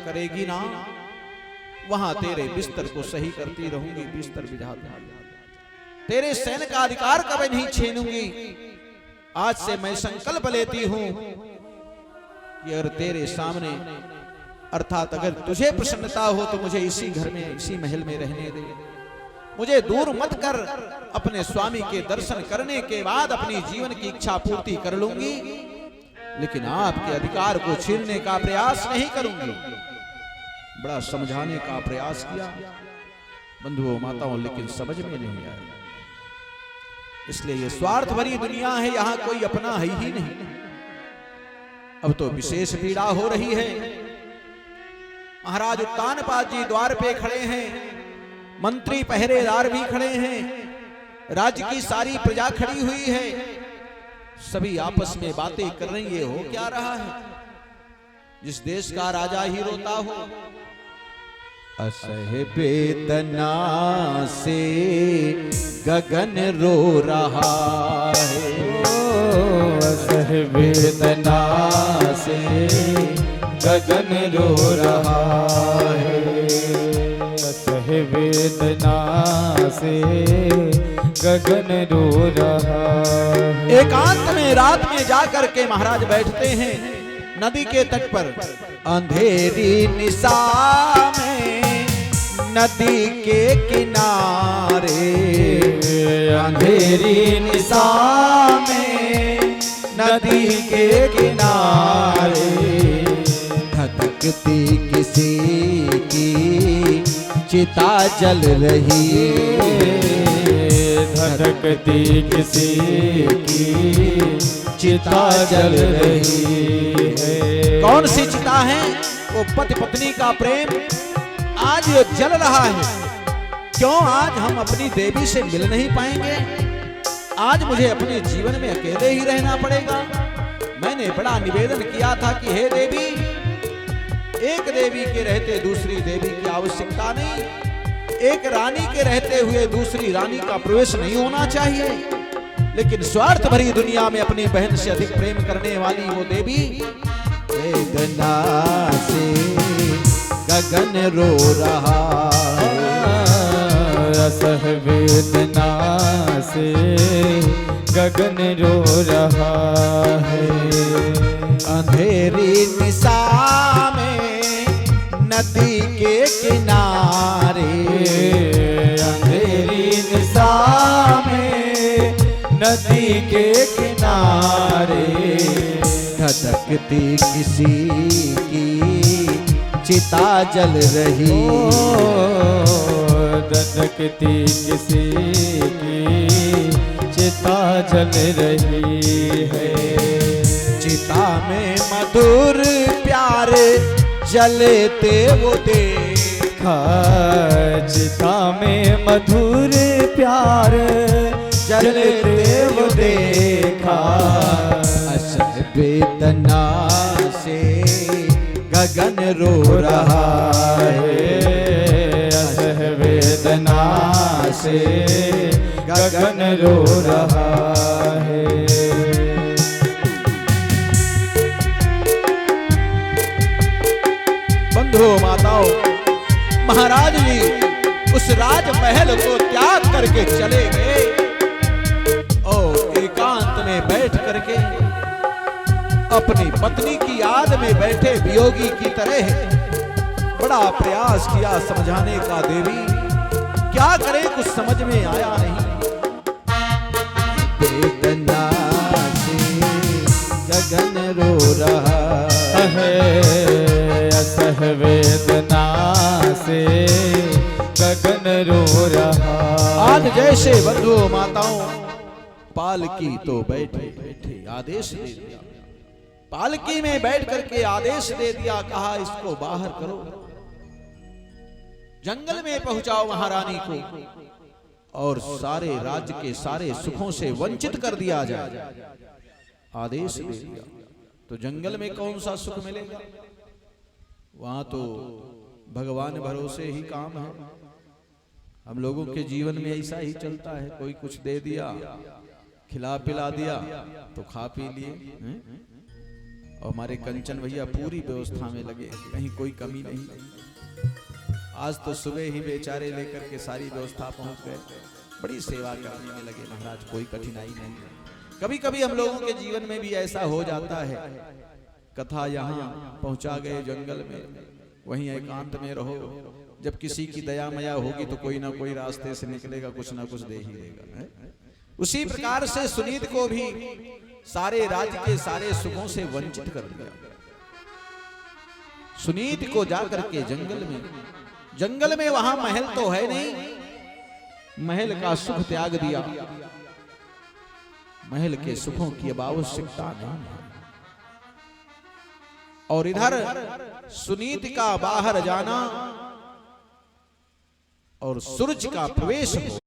करेगी ना, वहां तेरे बिस्तर को सही करती रहूंगी, बिस्तर बिछा तेरे सैन का अधिकार कभी नहीं छीनूंगी। आज से मैं संकल्प लेती हूं कि अगर तेरे सामने अर्थात अगर तुझे प्रसन्नता हो तो मुझे इसी घर में, इसी महल में रहने दे, मुझे दूर मत कर। अपने स्वामी के दर्शन करने के बाद अपनी जीवन की इच्छा पूर्ति कर लूंगी, लेकिन आपके अधिकार को छीनने का प्रयास नहीं करूंगी। बड़ा समझाने का प्रयास किया बंधुओं माताओं, लेकिन समझ में नहीं आया। इसलिए ये स्वार्थ भरी दुनिया है, यहां कोई अपना है ही नहीं। अब तो विशेष पीड़ा हो रही है। महाराज उत्तानपाद जी द्वार पे खड़े हैं, मंत्री पहरेदार भी खड़े हैं, राज्य की सारी प्रजा खड़ी हुई है, सभी आपस में बातें कर रही है। हो क्या रहा है? जिस देश का राजा ही रोता हो। असह वेदना से गगन रो रहा है, असह वेदना से गगन रो रहा है, असह वेदना से गगन रो रहा है। एकांत में रात में जाकर के महाराज बैठते हैं नदी के तट पर। अंधेरी निशा में नदी के किनारे, अंधेरी निशा में नदी के किनारे, धधकती किसी की चिता जल रही है, धधकती किसी की चिता जल रही है। कौन सी चिता है? वो पति पत्नी का प्रेम आज ये जल रहा है। क्यों आज हम अपनी देवी से मिल नहीं पाएंगे? आज मुझे अपने जीवन में अकेले ही रहना पड़ेगा। मैंने बड़ा निवेदन किया था कि हे देवी, एक देवी के रहते दूसरी देवी की आवश्यकता नहीं, एक रानी के रहते हुए दूसरी रानी का प्रवेश नहीं होना चाहिए। लेकिन स्वार्थ भरी दुनिया में अपनी बहन से अधिक प्रेम करने वाली वो देवी वेदना से गगन रो रहा है, असह वेदना से गगन रो रहा है। अंधेरी निशा में नदी के किनारे, अंधेरी निशा में नदी के किनारे, धधकती किसी की चिता जल रही, धधकती किसी की चिता जल रही है। चिता में मधुर प्यार जलते वो देखा, चिता में मधुर प्यार जलते वो देखा, असह वेदना से गगन रो रहा है, असह वेदना से गगन रो रहा है। बंधुओं माताओं, महाराज जी उस राजमहल को त्याग करके चले गए और एकांत में बैठ करके अपनी पत्नी की याद में बैठे वियोगी की तरह बड़ा प्रयास किया समझाने का। देवी क्या करे, कुछ समझ में आया नहीं। वेदना से गगन रो रहा है, असह वेदना से गगन रो रहा। आज जैसे बंधुओं माताओं पालकी तो बैठे बैठे आदेश दे दिया, पालकी में बैठ करके आदेश दे दिया, कहा इसको बाहर करो, जंगल में पहुंचाओ महारानी को और सारे राज्य के सारे सुखों से वंचित कर दिया जाए। आदेश दे दिया तो जंगल में कौन सा सुख मिलेगा? वहां तो भगवान भरोसे ही काम है। हम लोगों के जीवन में ऐसा ही चलता है, कोई कुछ दे दिया, खिला पिला दिया तो खा पी लिए, और हमारे कंचन भैया पूरी व्यवस्था में लगे, कहीं कोई कमी नहीं। आज तो सुबह ही बेचारे लेकर के सारी व्यवस्था पहुंच गए, बड़ी सेवा करने में लगे महाराज, कोई कठिनाई नहीं। कभी कभी हम लोगों के जीवन में भी ऐसा हो जाता है, कथा यहाँ पहुंचा गए जंगल में, वहीं एकांत में रहो, जब किसी की दया मया होगी तो कोई ना कोई रास्ते से निकलेगा, कुछ ना कुछ दे ही देगा। उसी प्रकार से सुनीत को भी सारे राज्य के सारे सुखों से वंचित कर दिया। सुनीत को जाकर के जंगल में वहां महल तो है नहीं, महल का सुख त्याग दिया, महल के सुखों की अब आवश्यकता नहीं है। और इधर सुनीत का बाहर जाना और सूरज का प्रवेश हो,